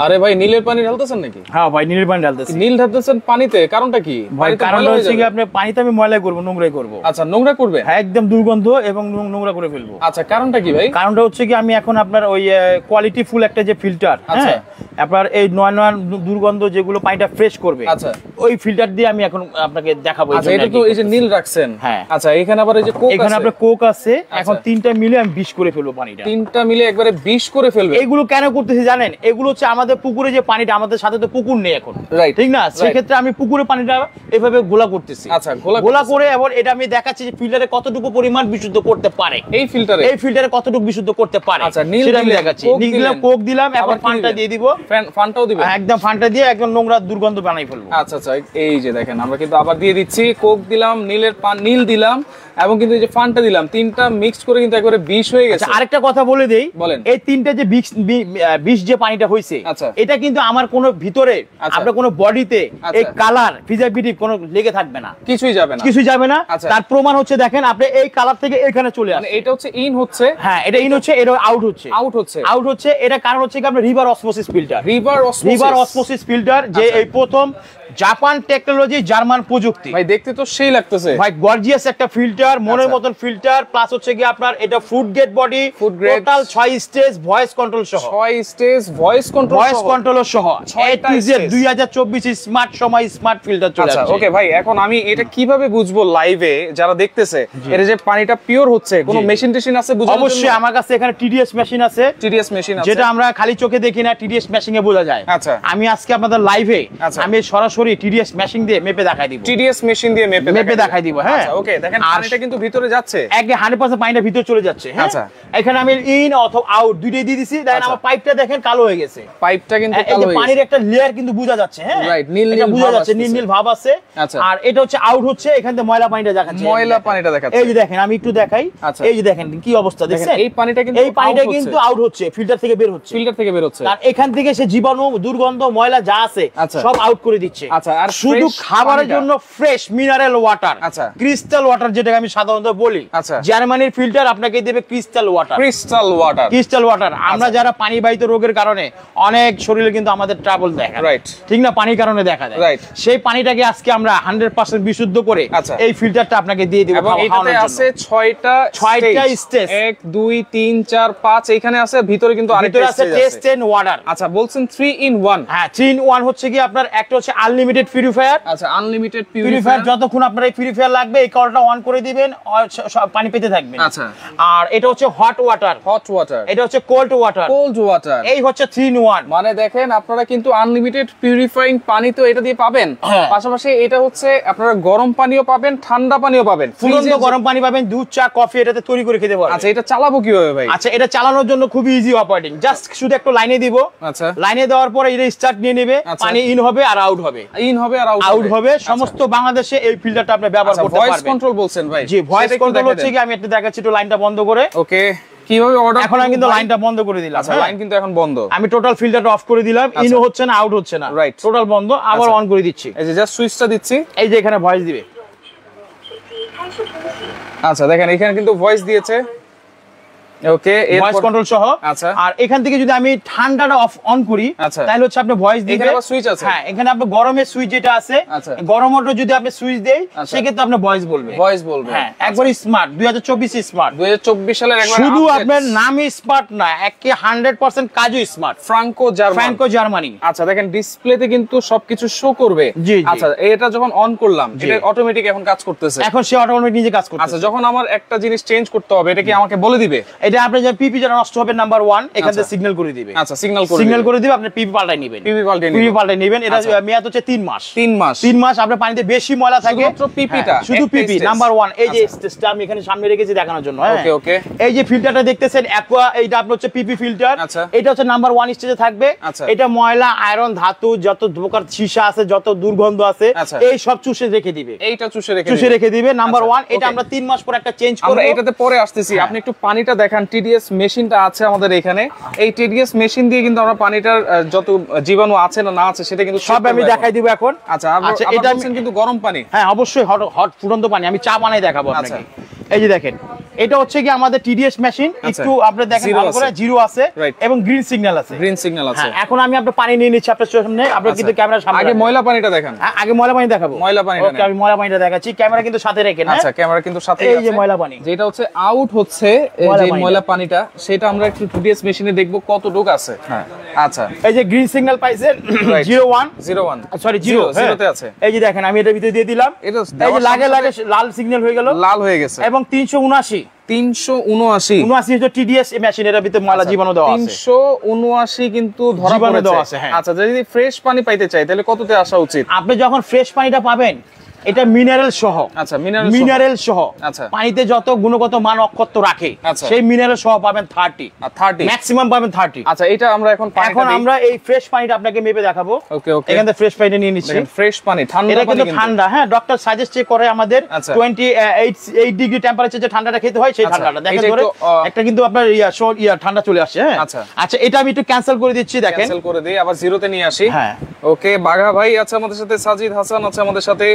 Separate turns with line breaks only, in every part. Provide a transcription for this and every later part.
আরে ভাই নীলের পানি ঢালতেছেন নাকি?
হ্যাঁ ভাই নীলের পানি ঢালতেছি।
নীল ঢালতেছেন পানিতে, কারণটা কি
ভাই? কারণটা হচ্ছে কি আপনি পানিতে আমি ময়লা করব, নোংরাই করব।
আচ্ছা নোংরা করবে?
হ্যাঁ একদম দুর্গন্ধ এবং নোংরা করে ফেলবো।
আচ্ছা কারণটা কি ভাই?
কারণটা হচ্ছে কি আমি এখন আপনার ওই কোয়ালিটি ফুল একটা যে ফিল্টার,
আচ্ছা
আপনার এই নয় দুর্গন্ধ যেগুলো পানিটা ফ্রেশ করবে,
আচ্ছা
ওই ফিল্টার দিয়ে আমি এখন আপনাকে দেখাবো।
আচ্ছা এটা তো এই যে নীল রাখছেন,
হ্যাঁ
আচ্ছা এখানে আবার এই যে কোক আছে,
এখানে আপনার কোক আছে, এখন তিনটা মিলে আমি 20 করে ফেলবো পানিটা।
তিনটা মিলে একবারে 20 করে ফেলবে?
এগুলো কেন করতেছি জানেন? এগুলো হচ্ছে আমাদের পুকুরে যে পানিটা, আমাদের সাথে তো পুকুর নেই এখন,
রাইট
ঠিক না? সেক্ষেত্রে আমি পুকুরে পানিটা এভাবে গোলা করতেছি।
আচ্ছা
গোলা করে এবার এটা আমি দেখাচ্ছি যে ফিল্টারে কতটুকু পরিমাণ বিশুদ্ধ করতে পারে,
এই ফিল্টারে
কতটুকু বিশুদ্ধ করতে পারে।
আচ্ছা নীল
সেটা আমি দেখাচ্ছি। নীল দিলাম, কোক দিলাম, এখন ফানটা দিয়ে দিব।
ফানটাও দিবেন?
একদম ফানটা দিয়ে একদম নোংরা দুর্গন্ধ বানাই ফেলবো।
আচ্ছা আচ্ছা এই যে দেখেন আমরা কিন্তু আবার দিয়ে দিচ্ছি, কোক দিলাম, নীল দিলাম এবং কিন্তু এই যে ফানটা দিলাম, তিনটা মিক্স করে কিন্তু একবারে 20 হয়ে গেছে।
আরেকটা কথা বলে দেই,
বলেন।
এই তিনটা যে 20 যে পানিটা হইছে, এটা কিন্তু আমার কোনো ভিতরে আপনার কোনো বডিতে এই কালার প্রিজারভেটিভ কোনো লেগে থাকবে না, কিছুই যাবে না। তার প্রমাণ হচ্ছে দেখেন আপনি এই কালার থেকে এখানে চলে আসে,
এটা হচ্ছে ইন হচ্ছে,
হ্যাঁ এটা ইন হচ্ছে, এটা আউট হচ্ছে। এটা কারণ হচ্ছে কি আপনার রিভার অসমোসিস ফিল্টার, যে এই প্রথম জাপান টেকনোলজি, জার্মান প্রযুক্তি।
ভাই দেখতে তো সেই লাগতেছে
ভাই, গর্জিয়াস একটা ফিল্টার, মনের মতন ফিল্টার, প্লাস হচ্ছে কি আপনার এটা food grade body, total 6 stage voice control সহ,
6 স্টেজ ভয়েস কন্ট্রোল সহ
2024 স্মার্ট সময় স্মার্ট ফিল্টার চলে আসছে।
ওকে ভাই, এখন আমি এটা কিভাবে বুঝবো লাইভে যারা দেখতেছে এটা যে পানিটা পিওর হচ্ছে? কোনো মেশিন টেশিন আছে বুঝার জন্য?
অবশ্যই আমার কাছে এখানে টিডিএস মেশিন আছে, যেটা আমরা খালি চোখে দেখি না, টিডিএস মেশিনে বোঝা যায়।
আচ্ছা
আমি আজকে আপনাদের লাইভে আমি সরাসরি টিডিএস মেশিন দিয়ে মেপে দেখাই দিব, মেপে দেখাই দিব। হ্যাঁ
ওকে, দেখেন পানিটা কিন্তু ভিতরে যাচ্ছে,
একদম 100% পানিটা ভিতরে চলে যাচ্ছে। আচ্ছা এখানে আমি ইন অথবা আউট দুইটাই দিয়ে দিছি। দেখেন আমার পাইপটা দেখেন কালো হয়ে গেছে,
পাইপটা কিন্তু কালো হয়ে গেছে,
পানির একটা লেয়ার কিন্তু বোঝা যাচ্ছে। হ্যাঁ
রাইট, নীল
বোঝা যাচ্ছে, নীল ভাব আছে। আর এটা হচ্ছে আউট হচ্ছে, এখান থেকে ময়লা পানিটা দেখাচ্ছে, এই যে দেখেন আমি একটু দেখাই, এই যে দেখেন কি অবস্থা দেখছেন, এই পানিটা কিন্তু আউট হচ্ছে, ফিল্টার থেকে বের হচ্ছে। আর এখান থেকে সে জীবাণু, দুর্গন্ধ, ময়লা যা আছে সব আউট করে দিচ্ছে। আচ্ছা, আর শুধু খাবারের জন্য fresh mineral water, crystal water যেটাকে আমি সাধারণত বলি, জার্মানির ফিল্টার আপনাকে দেবে ক্রিস্টাল ওয়াটার। আমরা যারা পানি বাহিত রোগের কারণে অনেক শরীরে কিন্তু আমাদের ট্রাবল দেখা, রাইট, ঠিক না, পানির কারণে দেখা যায়, রাইট, সেই পানিটাকে আজকে আমরা 100% বিশুদ্ধ করে এই ফিল্টারটা আপনাকে দিয়ে দিব।
এবং এটাতে আছে 6টা
স্টেজ,
1 2 3 4 5, এখানে আছে ভিতরে কিন্তু আরেকটা
আছে টেস্ট এন্ড ওয়াটার।
আচ্ছা বলছেন 3 in 1?
হ্যাঁ 3 in 1 হচ্ছে কি আপনার একটা হচ্ছে আনলিমিটেড পিউরিফায়ার।
আচ্ছা আনলিমিটেড পিউরিফায়ার,
যতক্ষণ আপনার এই পিউরিফায়ার লাগবে এই কলটা অন করে দিবেন, পানি পেতে থাকবেন।
আচ্ছা,
আর এটা হচ্ছে হট ওয়াটার, এটা হচ্ছে কোল্ড ওয়াটার, এই হচ্ছে 3 in 1।
মানে দেখেন আপনারা কিন্তু আনলিমিটেড পিউরিফাইং পানি তো এটা দিয়ে পাবেন, পাশাপাশি এটা হচ্ছে আপনারা গরম পানিও পাবেন, ঠান্ডা পানিও পাবেন,
ফুলন্ত গরম পানি পাবেন, দুধ, চা, কফি এটাতে তৈরি করে খেতে পারবেন।
আচ্ছা এটা চালাবো কিভাবে ভাই?
আচ্ছা এটা চালানোর জন্য খুবই ইজি অপারেটিং, জাস্ট শুধু একটু লাইনে দিব। আচ্ছা লাইনে দেওয়ার পরে এটা স্টার্ট নিয়ে নেবে, পানি ইন হবে আর আউট হবে, সমস্ত বাংলাদেশে এই ফিল্টারটা আপনি ব্যবহার করতে পারবেন।
ভয়েস কন্ট্রোল বলছেন ভাই?
জি ভয়েস কন্ট্রোল হচ্ছে কি আমি একটু দেখাচ্ছি, একটু লাইনটা বন্ধ করে।
ওকে, কিভাবে অর্ডার?
এখন আমি কিন্তু লাইনটা বন্ধ করে দিলাম।
আচ্ছা লাইন কিন্তু এখন বন্ধ,
আমি টোটাল ফিল্টারটা অফ করে দিলাম, ইন হচ্ছে না, আউট হচ্ছে না, রাইট, টোটাল বন্ধ। আবার অন করে দিচ্ছি,
এই যে জাস্ট সুইচটা দিচ্ছি,
এই যে এখানে ভয়েস দিবে।
আচ্ছা দেখেন এখানে কিন্তু ভয়েস দিয়েছে, ওকে,
ভয়েস কন্ট্রোল সহ। আচ্ছা, আর এখান থেকে যদি আমি ঠান্ডাটা অফ অন করি তাহলে হচ্ছে আপনি ভয়েস দিবেন।
এখানে আবার সুইচ আছে,
হ্যাঁ এখানে আপনি গরমের সুইচ যেটা আছে, গরম মোটর যদি আপনি সুইচ দেই সেক্ষেত্রে আপনি ভয়েস বলবে, হ্যাঁ একবার স্মার্ট 2024 স্মার্ট, 2024 সালের একবার শুধু আপনার নামই স্মার্ট না, একে 100% কাজও স্মার্ট, ফ্রাঙ্কো জার্মানি।
আচ্ছা দেখেন ডিসপ্লেতে কিন্তু সবকিছু শো করবে। আচ্ছা এটা যখন অন করলাম এটা অটোমেটিক এখন কাজ করতেছে,
এখন সে অটোমেটিক নিজে কাজ করতেছে।
আচ্ছা যখন আমার একটা জিনিস চেঞ্জ করতে হবে এটা কি আমাকে বলে দিবে?
এটা আপনি যে পিপি যেটা নষ্ট হবে নাম্বার 1 এখান থেকে সিগন্যাল করে দিবে।
আচ্ছা সিগন্যাল করে দিবে, আপনি
পিপি পাল্টাই নেবেন, এটা মেয়াদ হচ্ছে 3 মাস। 3 মাস আপনার পানিতে বেশি ময়লা থাকে,
শুধু পিপিটা,
শুধু পিপি নাম্বার 1। এই যে স্টেজটা আমি এখানে সামনে রেখেছি দেখানোর জন্য।
ওকে,
এই যে ফিল্টারটা দেখতেছেন অ্যাকোয়া, এইটা আপনার হচ্ছে পিপি ফিল্টার, এটা হচ্ছে নাম্বার 1 স্টেজে থাকবে। এটা ময়লা, আয়রন, ধাতু, যত প্রকার সীসা আছে, যত দুর্গন্ধ আছে এই সব চুষে রেখে দিবে, এইটা চুষে রেখে দিবে নাম্বার 1। এটা আমরা 3 মাস পর একটা চেঞ্জ করব,
আমরা এটাতে পরে আসতেছি। আপনি একটু পানিটা দেখান, টিডিএস মেশিনটা আছে আমাদের এখানে, এই টিডিএস মেশিন দিয়ে কিন্তু আমরা পানিটার যত জীবাণু আছে না আছে সেটা কিন্তু
সব আমি দেখাই দিব এখন।
আচ্ছা এটা কিন্তু গরম পানি,
হ্যাঁ অবশ্যই হট ফুটন্ত পানি, আমি চা বানাই দেখাবো আপনাকে। এই যে দেখেন এটা হচ্ছে কি আমাদের টিডিএস মেশিন, একটু আপনি দেখেন ভালো করে জিরো আছে এবং গ্রিন সিগন্যাল আছে।
গ্রিন সিগন্যাল আছে।
এখন আমি আপনার পানি নিয়ে নিচ্ছি আপনার সামনে, আপনি কিন্তু ক্যামেরার সামনে।
আগে ময়লা পানিটা দেখান।
আগে ময়লা পানি দেখাবো।
ময়লা পানিটা
ওকে, আমি ময়লা পানিটা দেখাচ্ছি, ক্যামেরা কিন্তু সাথে রেখে না।
আচ্ছা, ক্যামেরা কিন্তু সাথে আছে।
এই যে ময়লা পানি,
যেটা হচ্ছে আউট হচ্ছে এই যে ময়লা পানিটা, সেটা আমরা একটু টিডিএস মেশিনে দেখব কতটুকু আছে। হ্যাঁ, আচ্ছা,
এই যে গ্রিন সিগন্যাল পাইছেন 01 সরি 0 তে আছে। এই যে দেখেন আমি এটা ভিতরে দিয়ে দিলাম, এই যে লাগে লাল সিগন্যাল হয়ে গেল, লাল হয়ে গেছে। এবং 379 হচ্ছে টিডিএস মেশিন, এর ভিতরে ময়লা জীবাণু দেওয়া আছে।
379 কিন্তু ধরা পড়েছে। আচ্ছা, যদি ফ্রেশ পানি পাইতে চাই তাহলে কততে আসা উচিত?
আপনি যখন ফ্রেশ পানিটা পাবেন, এটা মিনারেল সহ।
আচ্ছা,
মিনারেল সহ।
আচ্ছা,
পানিতে যত গুণগত মান অক্ষত রাখে সেই মিনারেল সহ পাবেন 30 ম্যাক্সিমাম পাবেন 30।
আচ্ছা, এটা আমরা এখন
আমরা এই ফ্রেশ পানিটা আপনাকে মেপে দেখাবো।
ওকে ওকে,
এখান থেকে ফ্রেশ পানিটা নিয়ে নিচ্ছি।
দেখেন ফ্রেশ পানি, ঠান্ডা
এটা কিন্তু ঠান্ডা। হ্যাঁ, ডক্টর সাজেস্ট করে আমাদের 28 ডিগ্রি টেম্পারেচার যে ঠান্ডাটা খেতে হয় সেই ঠান্ডাটা দেখেন ধরে একটা কিন্তু আপনার ঠান্ডা চলে আসছে। হ্যাঁ, আচ্ছা, এটা আমি একটু ক্যান্সেল করে দিচ্ছি, দেখেন
ক্যান্সেল করে দেই, আবার জিরোতে নিয়ে আসি। হ্যাঁ, ওকে, বাঘা ভাই আছে আমাদের সাথে, সাজিদ হাসান আছে আমাদের সাথে,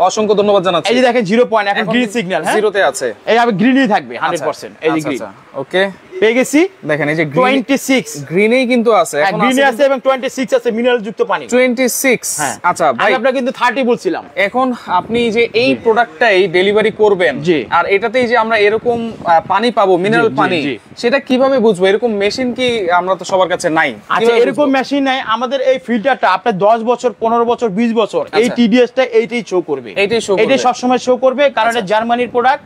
অসংখ্য ধন্যবাদ জানাচ্ছি।
এই যে দেখেন 0 পয়েন্ট, এখন গ্রিন সিগন্যাল। হ্যাঁ,
জিরোতে আছে,
এই আমি গ্রিনই থাকবে 100%। এই যে গ্রিন,
ওকে,
পেয়ে গেছি।
দেখেন এই যে
26
গ্রিনেই কিন্তু আছে, এখন
গ্রিনে আছে এবং 26 আছে মিনারেল যুক্ত পানি
26।
হ্যাঁ,
আচ্ছা ভাই,
আমরা কিন্তু 30 বলছিলাম।
এখন আপনি যে এই প্রোডাক্টটাই ডেলিভারি করবেন, আর এটাতেই যে আমরা এরকম পানি পাবো, মিনারেল পানি, সেটা কিভাবে বুঝবো? এরকম মেশিন কি আমরা তো সবার কাছে নাই।
আচ্ছা, এরকম মেশিন নাই। আমাদের এই ফিল্টারটা আপনার 10 বছর 15 বছর 20 বছর এই টিডিএসটা এইটাই শো করবে, এইটাই সব সময় শো করবে, কারণ এটা জার্মানির প্রোডাক্ট।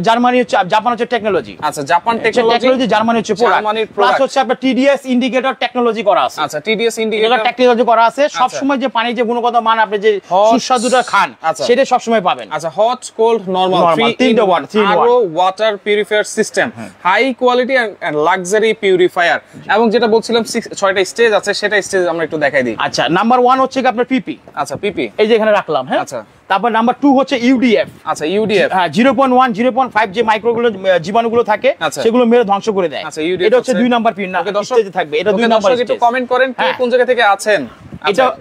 জার্মানি হচ্ছে, জাপান হচ্ছে টেকনোলজি।
আচ্ছা, জাপান টেকনোলজি,
জার্মানি হচ্ছে প্রোডাক্ট, প্লাস হচ্ছে আপনার টিডিএস ইন্ডিকেটর টেকনোলজি করা আছে।
আচ্ছা, টিডিএস ইন্ডিকেটর
টেকনোলজি করা আছে। সব সময় যে পানি যে গুণগত মান আপনি যে সুস্বাদুটা খান সেটা সব সময় পাবেন।
আচ্ছা, হট, কোল্ড, নরমাল, 3-in-1 আরো water purifier system, high quality and luxury purifier, এবং যেটা বলছিলাম 6টা স্টেজ আছে, সেটা স্টেজ আমরা একটু দেখাই দিই।
আচ্ছা, নাম্বার 1 হচ্ছে আপনার পিপি।
আচ্ছা, পিপি এই
যে এখানে রাখলাম। হ্যাঁ, আচ্ছা, তারপর নাম্বার 2 হচ্ছে ইউডিএফ।
আচ্ছা, ইউডিএফ, হ্যাঁ,
0.1 0.5 যে মাইক্রোগুলো জীবাণুগুলো থাকে সেগুলো মেরে ধ্বংস করে দেয়।
আচ্ছা, ইউডিএফ
এটা হচ্ছে 2 নাম্বার পিন না, স্টেজে থাকবে। এটা 2 নাম্বার স্টেজ।
একটু কমেন্ট করেন কে কোন জায়গা থেকে আছেন।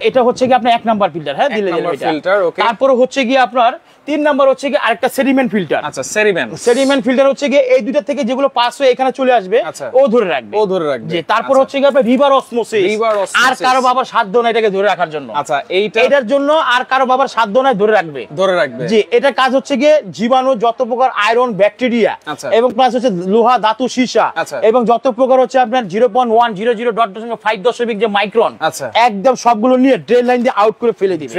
এটা হচ্ছে কি আপনার 1 নাম্বার ফিল্টার। হ্যাঁ, দিলে
ফিল্টার। ওকে,
তারপর হচ্ছে কি আপনার 3 নাম্বার হচ্ছে কি আরেকটা সেডিমেন্ট ফিল্টার।
আচ্ছা,
সেডিমেন্ট ফিল্টার হচ্ছে কি এই দুইটা থেকে যেগুলো পাস হয়ে এখানে চলে আসবে ও ধরে রাখবে। জি, তারপর হচ্ছে কি আপনার রিভার অসমোসিস। আর কারো বাবার সাধ্য নাই এটাকে ধরে রাখার জন্য।
আচ্ছা,
এটার জন্য আর কারো বাবার সাধ্য নাই ধরে রাখবে। জি, এটা কাজ হচ্ছে কি জীবাণু, যত প্রকার আয়রন, ব্যাকটেরিয়া এবং প্লাস হচ্ছে লোহা, ধাতু, সীসা এবং যত প্রকার হচ্ছে আপনার 0.100.5 যে মাইক্রন, একদম সবগুলো নিয়ে ড্রেন লাইন দিয়ে আউট করে ফেলে দিবে।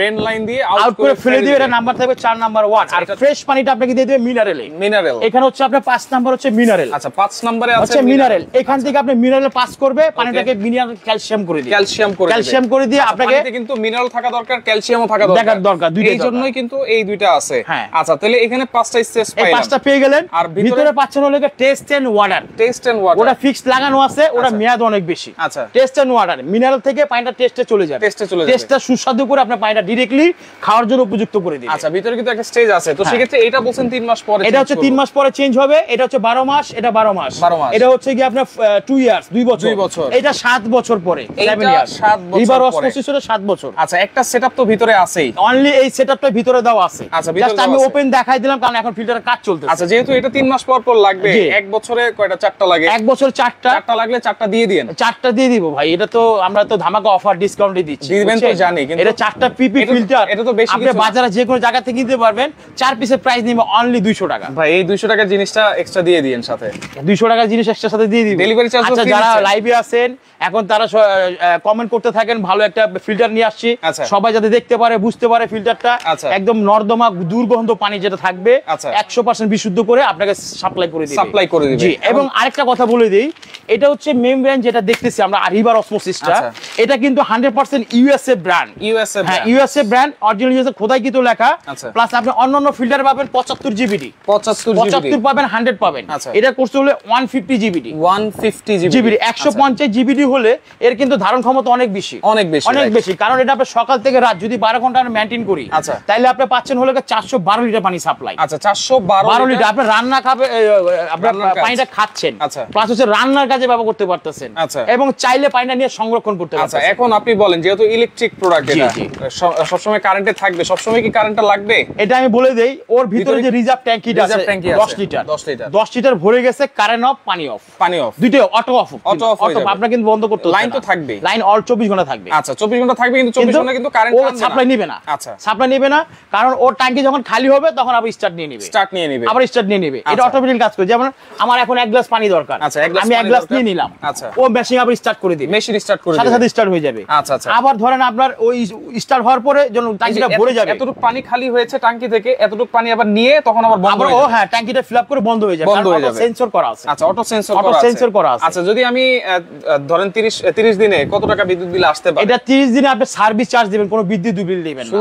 আউট করে ফেলে দিবে। এটা নাম্বার থাকবে 4 নাম্বার 1। আর ফ্রেশ পানিটা আপনাকে দিয়ে দিবে মিনারেলে। এখানে হচ্ছে আপনার 5 নাম্বার হচ্ছে মিনারেল।
আচ্ছা, 5 নম্বরে আছে
মিনারেল। এখান থেকে আপনি মিনারেল পাস করবে, পানিটাকে মিনারেল ক্যালসিয়াম করে দিবে। ক্যালসিয়াম করে দিয়ে আপনাকে
কিন্তু মিনারেল থাকা দরকার, ক্যালসিয়ামও থাকা দরকার, দুইটাই। এই জন্যই কিন্তু এই দুইটা আছে। আচ্ছা, তাহলে এখানে 5টা স্টেজ পাইলাম।
5টা পেয়ে গেলেন। আর ভিতরে পাচ্ছেন হলো টেস্ট এন্ড ওয়াটার। ওটা ফিক্সড লাগানো আছে, ওটা মেয়াদ অনেক বেশি। আচ্ছা, টেস্ট এন্ড ওয়াটার, মিনারেল থেকে পানিটা টেস্টে চলে যাবে। টেস্টটা সুস্বাদু করে আপনি পানিটা ডাইরেক্টলি খাওয়ার জন্য উপযুক্ত করে দিবে।
আচ্ছা, ভিতরে কিন্তু একটা স্টেজ আছে, তো সেক্ষেত্রে এটা বলছেন 3 মাস পরে।
এটা হচ্ছে 3 মাস পরে চেঞ্জ হবে। এটা হচ্ছে 12 মাস, এটা 12 মাস। এটা হচ্ছে কি আপনার 2 ইয়ার্স, 2 বছর। এটা 7 বছর পরে, 7 ইয়ার্স। রিভার অসমোসিস হলো 7 বছর।
আচ্ছা, একটা সেটআপ তো ভিতরে আছেই,
অনলি এই সেটআপটা ভিতরে দেওয়া আছে। আচ্ছা, জাস্ট আমি ওপেন দেখাই দিলাম কারণ এখন ফিল্টারের কাজ চলতেছে।
আচ্ছা, যেহেতু এটা 3 মাস পর লাগবে, 1 বছরে কয়টা? 4টা লাগে।
1 বছর 4টা
লাগলে 4টা দিয়ে দিন।
4টা দিয়ে দিব ভাই। এটা তো আমরা তো ধামাকা অফার ডিসকাউন্টে দিচ্ছি,
দিবেন তো জানি, কিন্তু
এটা 4টা পিপি ফিল্টার। এটা তো বেশি, আপনি বাজারে যে কোনো জায়গা থেকে কিনতে পারবেন। 4 পিসের প্রাইস নিবে অনলি 200 টাকা।
ভাই, এই 200 টাকার জিনিসটা এক্সট্রা দিয়ে দিন সাথে।
200 টাকার জিনিস এক্সট্রা সাথে দিয়ে দিব।
Delivery charge.
আচ্ছা, যারা লাইভে আছেন এখন তারা কমেন্ট করতে থাকেন, ভালো একটা ফিল্টার নিয়ে আসছি, সবাই যাতে দেখতে পারে, বুঝতে পারে ফিল্টারটা একদম নর্দমা দুর্গন্ধ পানি যেটা থাকবে 100% বিশুদ্ধ করে আপনাকে সাপ্লাই করে দিবে। জি, এবং আরেকটা কথা বলে দেই, এটা হচ্ছে মেমব্রেন যেটা দেখতেছি আমরা রিভার অসমোসিসটা, এটা কিন্তু 100% ইউএসএ ব্র্যান্ড। হ্যাঁ, ইউএসএ ব্র্যান্ড, অরিজিনাল ইউএসএ খোদাইকৃত লেখা। প্লাস আপনি অন্যান্য ফিল্টার পাবেন 75 জিবিডি, 75 পাবেন, 100 পাবেন। এটা করতে হলে 150 জিবিডি, 150 জিবিডি হলে এর কিন্তু ধারণ ক্ষমতা অনেক বেশি, কারণ এটা আপনি সকাল থেকে রাত যদি 12 ঘন্টা মেইনটেইন করি, তাহলে আপনি পাচ্ছেন হলো 412 লিটার পানি সাপ্লাই। আচ্ছা, 412 লিটার আপনি রান্না খাবে, আপনার পানিটা খাচ্ছেন, প্লাস হচ্ছে রান্নার কাজে কাজে ব্যবহার করতে পারতেছেন এবং চাইলে পানিটা নিয়ে সংরক্ষণ করতে পারতেছেন।
আচ্ছা, এখন আপনি বলেন যেহেতু ইলেকট্রিক প্রোডাক্ট, এটা সবসময় কারেন্টে থাকবে, সবসময় কি কারেন্টটা লাগবে?
এটা আমি বলে দেই, ওর ভিতরে যে রিজার্ভ ট্যাঙ্কিটা আছে 10 লিটার ভরে গেছে, কারেন্ট অফ, পানি অফ, দুইটাই অটো অফ। আপনার কিন্তু বন্ধ করতে,
লাইন তো থাকবে,
লাইন অল 24 ঘন্টা থাকবে।
আচ্ছা, 24 ঘন্টা থাকবে, কিন্তু 24 ঘন্টা কিন্তু কারেন্ট
সাপ্লাই নিবে না। আচ্ছা, সাপ্লাই নিবে না, কারণ ওর ট্যাঙ্কি যখন খালি হবে তখন আবার স্টার্ট নিয়ে নিবে, এটা অটোমেটিক কাজ করে। যেমন আমার এখন 1 গ্লাস পানি দরকার, আমি 1 গ্লাস নিয়ে নিলাম, ও মেশিন আবার স্টার্ট করে দিবে, সাথে সাথে স্টার্ট হয়ে যাবে। আবার ধরেন আপনার ওই স্টার্ট হওয়ার পরে যখন ট্যাঙ্কিটা ভরে যাবে,
এতটুকু পানি খালি হয়েছে ট্যাঙ্কি থেকে, এতটুকু পানি আবার নিয়ে তখন আবার বন্ধ হয়ে যাবে।
হ্যাঁ, ট্যাঙ্কিটা ফিল আপ করে বন্ধ হয়ে যাবে, সেন্সর করা আছে।
আচ্ছা, অটো সেন্সর করা আছে। আচ্ছা, যদি আমি ধরেন 30 দিনে কত টাকা বিদ্যুৎ বিল আসতে পারে?
এটা 30 দিনে আপনি সার্ভিস চার্জ দিবেন, কোনো বিদ্যুৎ বিল দিবেন না,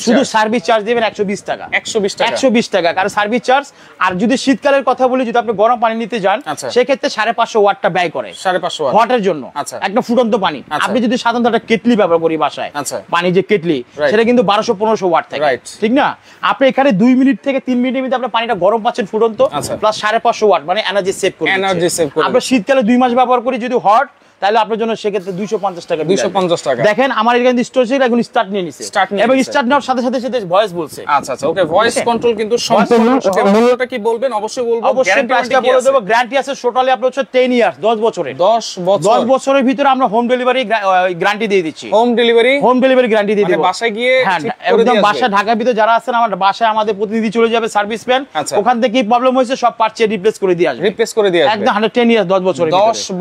শুধু সার্ভিস চার্জ দিবেন 120 টাকা। 120 টাকা, কারণ সার্ভিস চার্জ। আর যদি শীতকালের কথা বলি, যদি আপনি গরম পানি নিতে যান, সেক্ষেত্রে 550 ওয়াটটা ব্যয় করে, 550 ওয়াট হটের জন্য। একটা ফুটন্ত পানি। আপনি যদি সাধারণত একটা কেটলি ব্যবহার করি বাসায়, পানি যে কেটলি, সেটা কিন্তু 1200-1500 ওয়াট থাকে, ঠিক না? আপনি এখানে 2 মিনিট থেকে 3 মিনিটের মধ্যে আপনি পানিটা গরম পাচ্ছেন ফুটন্ত, প্লাস 550 ওয়াট, মানে এনার্জি সেভ করে। আমরা শীতকালে 2 মাস ব্যবহার করি যদি হট, তাহলে আপনার জন্য সেক্ষেত্রে 250 টাকা। দেখেন আমার এখানে স্টোর ছিল, এখন স্টার্ট নিয়ে নিছে, এবং স্টার্ট নেওয়ার সাথে সাথে সাথে ভয়েস বলছে।
আচ্ছা, ওকে, ভয়েস কন্ট্রোল কিন্তু সম্পূর্ণ। মূল্যটা কি বলবেন? অবশ্যই বলবো,
প্রাইসটা বলে দেব। গ্যারান্টি আছে টোটালি আপনার হচ্ছে 10 ইয়ার্স, 10 বছরের। 10 বছরের ভিতরে আমরা হোম ডেলিভারি গ্যারান্টি দিয়ে দিচ্ছি। হোম ডেলিভারি গ্যারান্টি দিয়ে দেব,
বাসায় গিয়ে
একদম বাসায়। ঢাকার ভিতরে যারা আছেন, আমার বাসায় আমাদের প্রতিনিধি চলে যাবে, সার্ভিস ম্যান, ওখান থেকে কি প্রবলেম হয়েছে সব পার্টস রিপ্লেস করে দিয়ে আসবে, একদম 10 ইয়ার্স, 10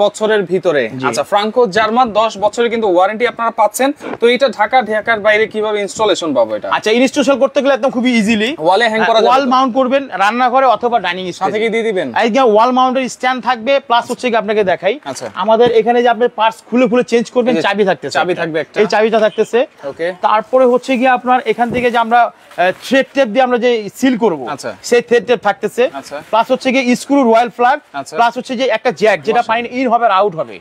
বছরের
ভিতরে। আচ্ছা, ফ্রাঙ্কো জার্মান 10 বছরের কিন্তু ওয়ারেন্টি আপনারা পাচ্ছেন। তো এটা ঢাকার বাইরে কিভাবে ইনস্টলেশন পাবো এটা?
আচ্ছা, ইনস্টলেশন করতে গেলে একদম খুবই ইজিলি
ওয়ালে হ্যাং করা যাবে,
ওয়াল মাউন্ট করবেন রান্নাঘরে অথবা ডাইনিং স্পেসে,
সাথে কি দিয়ে দিবেন?
এইটা ওয়াল মাউন্টের স্ট্যান্ড থাকবে, প্লাস হচ্ছে কি আপনাকে দেখাই, আমাদের এখানে যে আপনি পার্টস খুলে চেঞ্জ করবেন, চাবি থাকবে একটা, এই চাবিটা থাকতেছে। ওকে, তারপরে হচ্ছে কি আপনার এখান থেকে যে আমরা থ্রেড টেপ দিয়ে আমরা যে সিল করব, সেই থ্রেড টেপ থাকতেছে, প্লাস হচ্ছে কি স্ক্রু রয়্যাল ফ্ল্যাগ, প্লাস হচ্ছে যে একটা জ্যাক, যেটা পানি ইন হবে আর আউট হবে।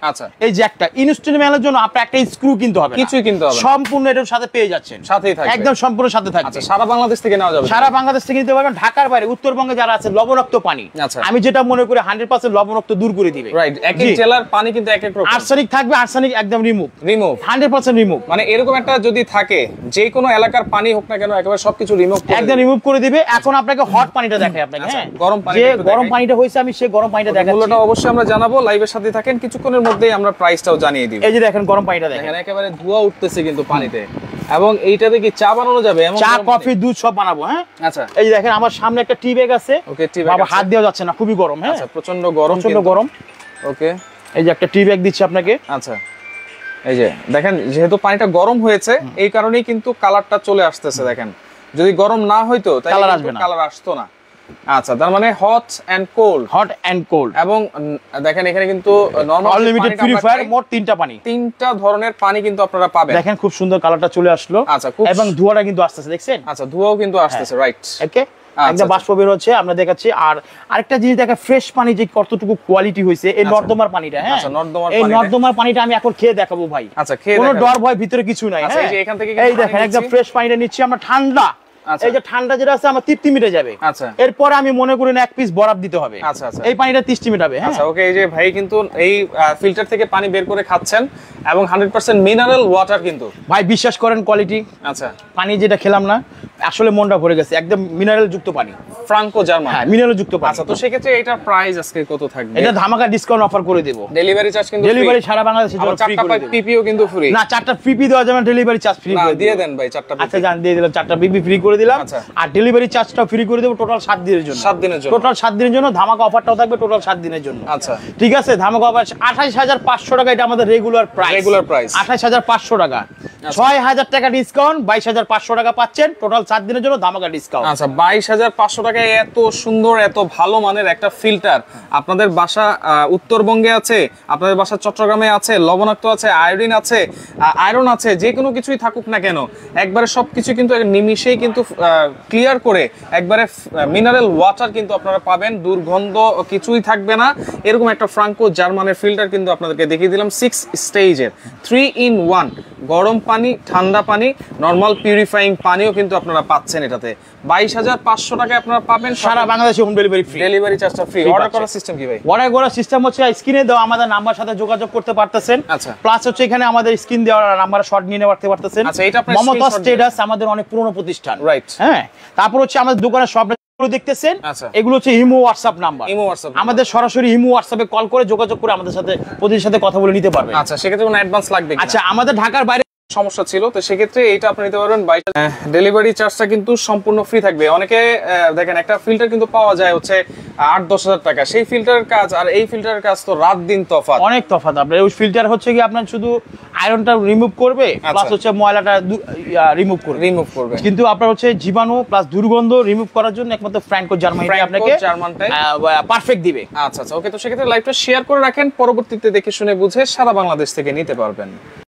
এই জ্যাকটা ইনস্টলমেন্টের জন্য আপনার একটা স্ক্রু কিনতে হবে,
কিছুই কিনতে হবে,
সম্পূর্ণ এটার সাথে পেয়ে যাচ্ছেন, সাথেই থাকবে, একদম সম্পূর্ণ সাথে থাকবে।
আচ্ছা, সারা বাংলাদেশ থেকে নেওয়া যাবে,
সারা বাংলাদেশ থেকে নিতে পারবেন। ঢাকার বাইরে উত্তরবঙ্গে যারা আছে, লবণাক্ত পানি, আমি যেটা মনে করি 100% লবণাক্ত দূর করে দিবে।
রাইট, এক এক জেলার পানি কিন্তু এক এক রকম।
আর্সেনিক থাকবে, আর্সেনিক একদম রিমুভ 100% রিমুভ।
মানে এরকম একটা যদি থাকে, যে কোনো এলাকার পানি হোক না কেন, একেবারে সবকিছু রিমুভ
করে দিবে। এখন আপনাকে হট পানিটা দেখাই, আপনাকে গরম পানিটা হইছে, আমি সেই গরম পানিটা দেখাচ্ছি।
মূল্যটা অবশ্যই আমরা জানাবো, লাইভের সাথে থাকেন, কিছুক্ষণের মধ্যেই আমরা প্রাইসটাও জানিয়ে দিব।
এই যে দেখেন গরম পানিটা দেখেন,
একেবারে ধোঁয়া উঠতেছে কিন্তু পানিতে, এবং এইটাতে কি চা বানানো যাবে?
চা, কফি, দুধ সব বানাবো। হ্যাঁ, আচ্ছা, এই যে দেখেন আমার সামনে একটা টি ব্যাগ আছে। ওকে, টি ব্যাগ হাত দেওয়া যাচ্ছে না, খুবই গরম। হ্যাঁ, আচ্ছা, প্রচন্ড গরম। ওকে, এই যে একটা টি ব্যাগ দিচ্ছি আপনাকে। আচ্ছা,
এই যে দেখেন, যেহেতু পানিটা গরম হয়েছে, এই কারণেই কিন্তু কালারটা চলে আসতেছে। দেখেন, যদি গরম না হইতো তাহলে কালার আসবে না, কালার আসতো না। আচ্ছা, তার মানে হট এন্ড কোল্ড। এবং দেখেন এখানে কিন্তু নরমাল
আনলিমিটেড পিউরিফায়ার, মোট 3টা পানি,
3টা ধরনের পানি কিন্তু আপনারা পাবেন।
দেখেন খুব সুন্দর কালারটা চলে আসলো। আচ্ছা, এবং ধোঁয়াটা কিন্তু আসতেছে, দেখছেন?
আচ্ছা, ধোঁয়াও কিন্তু আসতেছে। রাইট,
ওকে, একদম বাষ্প বের হচ্ছে, আমরা দেখাচ্ছি। আর আরেকটা জিনিস দেখা, ফ্রেশ পানি যে কতটুকু কোয়ালিটি হয়েছে, এই নর্দমার পানিটা। হ্যাঁ, এই নর্দমার পানিটা আমি এখন খেয়ে দেখাবো ভাই। আচ্ছা, কোনো ডর ভয় ভিতরে কিছু নাই।
আচ্ছা, এই যে এখান থেকে
এই দেখেন একদম ফ্রেশ পানিটা নিচ্ছি আমরা, ঠান্ডা। এই যে ঠান্ডা যেটা আছে আমার তৃপ্তি মিটে যাবে। আচ্ছা, এরপরে আমি মনে করি না 1 পিস বরফ দিতে হবে। আচ্ছা, এই পানিটা তৃপ্তি মিটাবে।
আচ্ছা, ওকে, এই যে ভাই কিন্তু এই ফিল্টার থেকে পানি বের করে খাচ্ছেন, এবং 100% মিনারেল ওয়াটার কিন্তু।
ভাই বিশ্বাস করেন কোয়ালিটি। আচ্ছা, পানি যেটা খেলাম না, আসলে মনটা ভরে গেছে, একদম মিনারেল যুক্ত পানি,
ফ্রাঙ্কো জার্মান।
হ্যাঁ, মিনারেল যুক্ত পানি।
আচ্ছা, তো সেক্ষেত্রে এটা প্রাইস আজকে কত থাকবে?
এটা ধামাকা ডিসকাউন্ট অফার করে দেব।
ডেলিভারি চার্জ কিন্তু
ডেলিভারি সারা বাংলাদেশে জন্য ফ্রি করে দেব।
পিপিও কিন্তু ফ্রি
না, 4টা পিপি দেওয়া যাবে না, ডেলিভারি চার্জ ফ্রি করে
দিয়ে দেন ভাই। 4টা,
আচ্ছা, জান দিয়ে দিলাম, 4টা পিপি ফ্রি করে দিলাম। আর ডেলিভারি চার্জটাও ফ্রি করে দেব টোটাল 7 দিনের জন্য। টোটাল 7 দিনের জন্য ধামাকা অফারটাও থাকবে টোটাল 7 দিনের জন্য। আচ্ছা, ঠিক আছে, ধামাকা অফার 28500 টাকা, এটা আমাদের রেগুলার প্রাইস। 28500 টাকা, 6000 টাকা ডিসকাউন্ট, 22500 টাকা পাচ্ছেন টোটাল 7 দিনের জন্য ধামাকা ডিসকাউন্ট।
আচ্ছা, 22500 টাকায় এত সুন্দর, এত ভালো মানের একটা ফিল্টার। আপনাদের বাসা উত্তরবঙ্গে আছে, আপনাদের বাসা চট্টগ্রামে আছে, লবণাক্ত আছে, আয়োডিন আছে, আয়রন আছে, যে কোনো কিছুই থাকুক না কেন, একবারে সবকিছু কিন্তু নিমিশেই কিন্তু ক্লিয়ার করে একবারে মিনারেল ওয়াটার কিন্তু আপনারা পাবেন, দুর্গন্ধ কিছুই থাকবে না। এরকম একটা ফ্রাঙ্কো জার্মানের ফিল্টার কিন্তু আপনাদেরকে দেখিয়ে দিলাম, 6 স্টেজের 3 in 1 গরম পানি পানি, ঠান্ডা পানি, নরমাল পিউরিফাইং পানিও কিন্তু আপনারা পাচ্ছেন এটাতে। 22,500 টাকায় আপনারা পাবেন
সারা বাংলাদেশে হোম ডেলিভারি ফ্রি,
ডেলিভারি চার্জটা ফ্রি। অর্ডার করার সিস্টেম কি ভাই?
অর্ডার করার সিস্টেম হচ্ছে স্ক্রিনে দেওয়া আমাদের নাম্বার সাথে যোগাযোগ করতে পারতেছেন।
আচ্ছা,
প্লাস হচ্ছে এখানে আমাদের স্ক্রিন দেওয়া নাম্বার শর্ট নিয়ে নিতে পারতেছেন।
আচ্ছা, এটা আপনার
মমতা স্টেটাস আমাদের অনেক পুরনো প্রতিষ্ঠান,
রাইট।
হ্যাঁ, তারপর হচ্ছে আমাদের দোকানের সব দেখতেছেন,
আচ্ছা,
এগুলো হচ্ছে imo WhatsApp number.
Imo WhatsApp
আমাদের সরাসরি ইমো হোয়াটসঅ্যাপে কল করে যোগাযোগ করে আমাদের সাথে প্রতিদিনের সাথে কথা বলে নিতে পারবেন।
আচ্ছা, সেক্ষেত্রে কোনো অ্যাডভান্স লাগবে কিনা?
আচ্ছা, আমাদের ঢাকার বাইরে
সমস্যা ছিল, তো সেক্ষেত্রে এইটা আপনি নিতে পারবেন। ডেলিভারি চার্জটা কিন্তু সম্পূর্ণ ফ্রি থাকবে। অনেকে দেখেন একটা ফিল্টার কিন্তু পাওয়া যায় হচ্ছে 8-10 হাজার টাকা, সেই ফিল্টারের কাজ আর এই ফিল্টারের কাজ তো রাত দিন তফাৎ,
অনেক তফাৎ। আপনার ওই ফিল্টার হচ্ছে কি আপনার শুধু আয়রনটা রিমুভ করবে, প্লাস হচ্ছে ময়লাটা রিমুভ করবে, কিন্তু আপনার হচ্ছে জীবাণু প্লাস দুর্গন্ধ রিমুভ করার জন্য একমাত্র ফ্র্যাঙ্কো জার্মানি আপনাকে পারফেক্ট দিবে।
আচ্ছা, ওকে, তো সেক্ষেত্রে লাইভটা শেয়ার করে রাখেন, পরবর্তীতে দেখে শুনে বুঝে সারা বাংলাদেশ থেকে নিতে পারবেন।